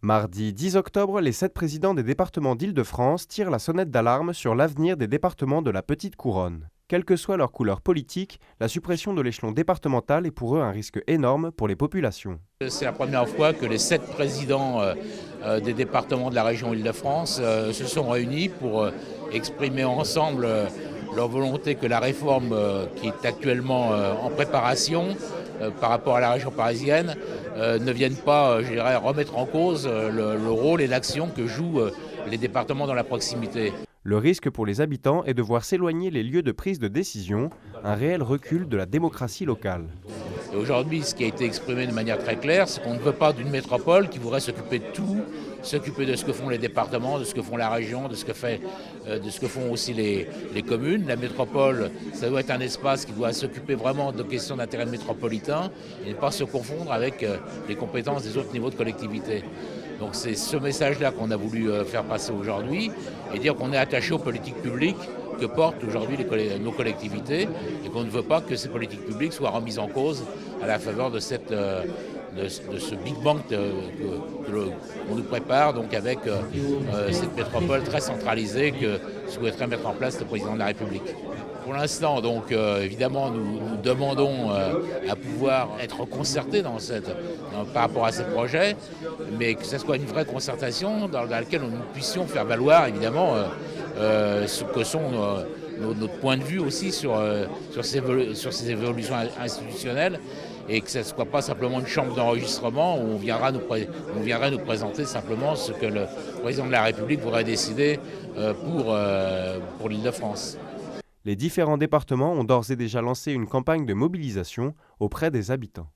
Mardi 10 octobre, les 7 présidents des départements d'Île-de-France tirent la sonnette d'alarme sur l'avenir des départements de la Petite Couronne. Quelle que soit leur couleur politique, la suppression de l'échelon départemental est pour eux un risque énorme pour les populations. C'est la première fois que les 7 présidents des départements de la région Île-de-France se sont réunis pour exprimer ensemble leur volonté que la réforme qui est actuellement en préparation par rapport à la région parisienne ne vienne pas, je dirais, remettre en cause le rôle et l'action que jouent les départements dans la proximité. Le risque pour les habitants est de voir s'éloigner les lieux de prise de décision, un réel recul de la démocratie locale. Et aujourd'hui, ce qui a été exprimé de manière très claire, c'est qu'on ne veut pas d'une métropole qui voudrait s'occuper de tout, s'occuper de ce que font les départements, de ce que font la région, de ce que font aussi les communes. La métropole, ça doit être un espace qui doit s'occuper vraiment de questions d'intérêt métropolitain et ne pas se confondre avec les compétences des autres niveaux de collectivité. Donc c'est ce message-là qu'on a voulu faire passer aujourd'hui et dire qu'on est attaché aux politiques publiques que portent aujourd'hui nos collectivités et qu'on ne veut pas que ces politiques publiques soient remises en cause à la faveur de ce Big Bang qu'on nous prépare, donc avec cette métropole très centralisée que souhaiterait mettre en place le président de la République. Pour l'instant, donc, évidemment, nous demandons à pouvoir être concertés par rapport à ces projets, mais que ce soit une vraie concertation dans laquelle nous puissions faire valoir, évidemment, ce que sont notre point de vue aussi sur ces évolutions institutionnelles et que ce ne soit pas simplement une chambre d'enregistrement où on viendra nous présenter simplement ce que le président de la République voudrait décider pour l'Île-de-France. Les différents départements ont d'ores et déjà lancé une campagne de mobilisation auprès des habitants.